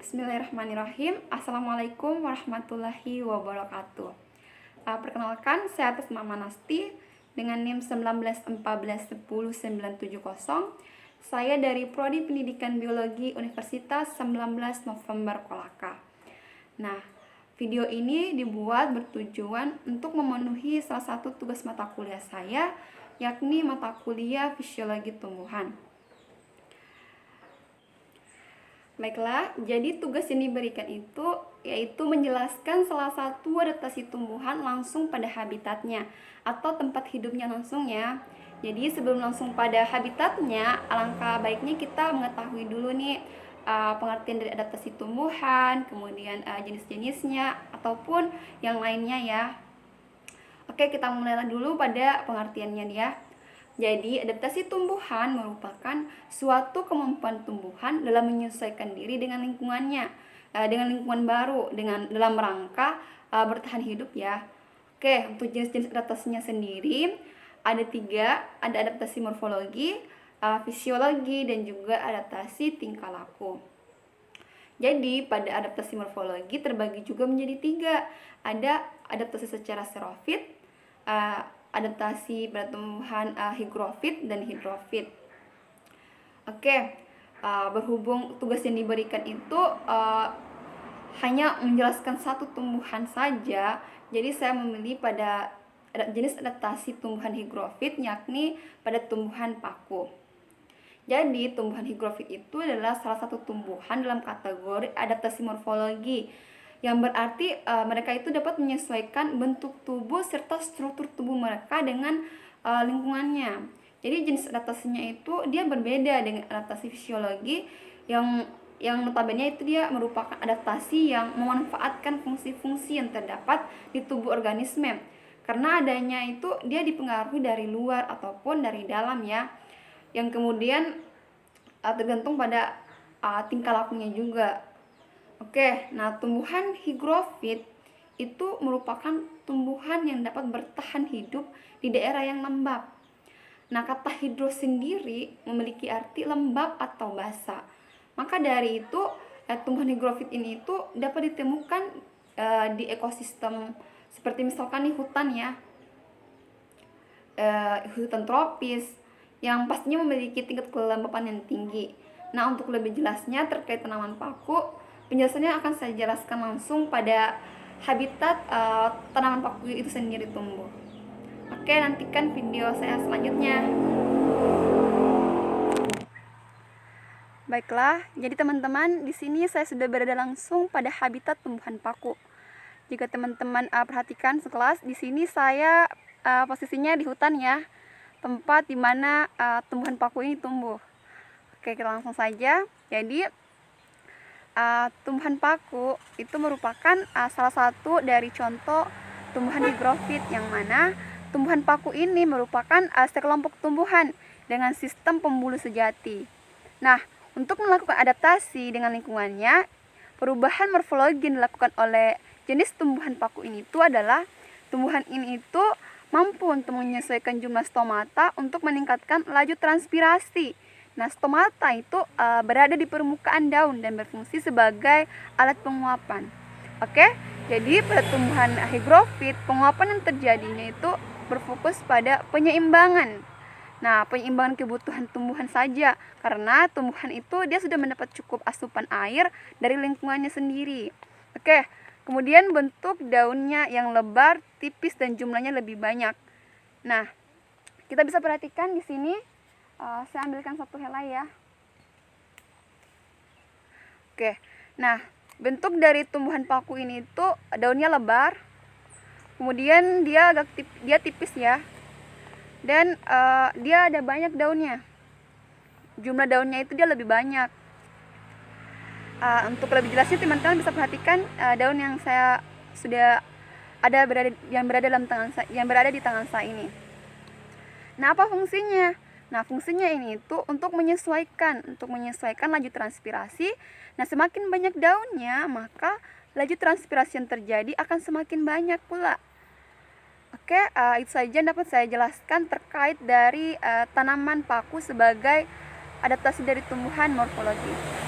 Bismillahirrahmanirrahim. Assalamualaikum warahmatullahi wabarakatuh. Perkenalkan, saya atas nama Nasti dengan NIM 1914101970. Saya dari Prodi Pendidikan Biologi Universitas 19 November Kolaka. Nah, video ini dibuat bertujuan untuk memenuhi salah satu tugas mata kuliah saya, yakni mata kuliah Fisiologi Tumbuhan. Baiklah, jadi tugas yang diberikan itu yaitu menjelaskan salah satu adaptasi tumbuhan langsung pada habitatnya atau tempat hidupnya langsung ya. Jadi sebelum langsung pada habitatnya, alangkah baiknya kita mengetahui dulu nih pengertian dari adaptasi tumbuhan, kemudian jenis-jenisnya ataupun yang lainnya ya. Oke, kita mulai dulu pada pengertiannya ya. Jadi, adaptasi tumbuhan merupakan suatu kemampuan tumbuhan dalam menyesuaikan diri dengan lingkungannya, dengan lingkungan baru, dalam rangka bertahan hidup ya. Oke, untuk jenis-jenis adaptasinya sendiri ada 3, ada adaptasi morfologi, fisiologi, dan juga adaptasi tingkah laku. Jadi, pada adaptasi morfologi terbagi juga menjadi 3. Ada adaptasi secara serofit, adaptasi pada tumbuhan higrofit dan hidrofit. Oke, berhubung tugas yang diberikan itu hanya menjelaskan satu tumbuhan saja, jadi saya memilih pada jenis adaptasi tumbuhan higrofit, yakni pada tumbuhan paku. Jadi, tumbuhan higrofit itu adalah salah satu tumbuhan dalam kategori adaptasi morfologi, yang berarti mereka itu dapat menyesuaikan bentuk tubuh serta struktur tubuh mereka dengan lingkungannya. Jadi jenis adaptasinya itu dia berbeda dengan adaptasi fisiologi yang notabene itu dia merupakan adaptasi yang memanfaatkan fungsi-fungsi yang terdapat di tubuh organisme. Karena adanya itu dia dipengaruhi dari luar ataupun dari dalam ya. Yang kemudian tergantung pada tingkah lakunya juga. Oke, nah tumbuhan higrofit itu merupakan tumbuhan yang dapat bertahan hidup di daerah yang lembab. Nah, kata hidro sendiri memiliki arti lembab atau basah. Maka dari itu, tumbuhan higrofit ini itu dapat ditemukan di ekosistem seperti misalkan di hutan ya, hutan tropis yang pastinya memiliki tingkat kelembapan yang tinggi. Nah, untuk lebih jelasnya terkait tanaman paku, penjelasannya akan saya jelaskan langsung pada habitat tanaman paku itu sendiri tumbuh. Oke, nantikan video saya selanjutnya. Baiklah, jadi teman-teman, di sini saya sudah berada langsung pada habitat tumbuhan paku. Jika teman-teman perhatikan sekelas, di sini saya posisinya di hutan ya, tempat dimana tumbuhan paku ini tumbuh. Oke, kita langsung saja. Jadi tumbuhan paku itu merupakan salah satu dari contoh tumbuhan higrofit, yang mana tumbuhan paku ini merupakan sekelompok tumbuhan dengan sistem pembuluh sejati. Nah, untuk melakukan adaptasi dengan lingkungannya, perubahan morfologi yang dilakukan oleh jenis tumbuhan paku ini itu adalah tumbuhan ini itu mampu untuk menyesuaikan jumlah stomata untuk meningkatkan laju transpirasi. Nah, stomata itu berada di permukaan daun dan berfungsi sebagai alat penguapan. Oke, jadi pada tumbuhan higrofit, penguapan yang terjadinya itu berfokus pada penyeimbangan. Nah, penyeimbangan kebutuhan tumbuhan saja, karena tumbuhan itu dia sudah mendapat cukup asupan air dari lingkungannya sendiri. Oke, kemudian bentuk daunnya yang lebar, tipis, dan jumlahnya lebih banyak. Nah, kita bisa perhatikan di sini. Saya ambilkan satu helai ya. Oke, nah bentuk dari tumbuhan paku ini itu daunnya lebar, kemudian dia tipis ya, dan dia ada banyak daunnya. Jumlah daunnya itu dia lebih banyak. Untuk lebih jelasnya teman-teman bisa perhatikan daun yang saya sudah berada di tangan saya ini. Nah, apa fungsinya? Nah, fungsinya ini itu untuk menyesuaikan laju transpirasi. Nah, semakin banyak daunnya, maka laju transpirasi yang terjadi akan semakin banyak pula. Oke, itu saja yang dapat saya jelaskan terkait dari tanaman paku sebagai adaptasi dari tumbuhan morfologi.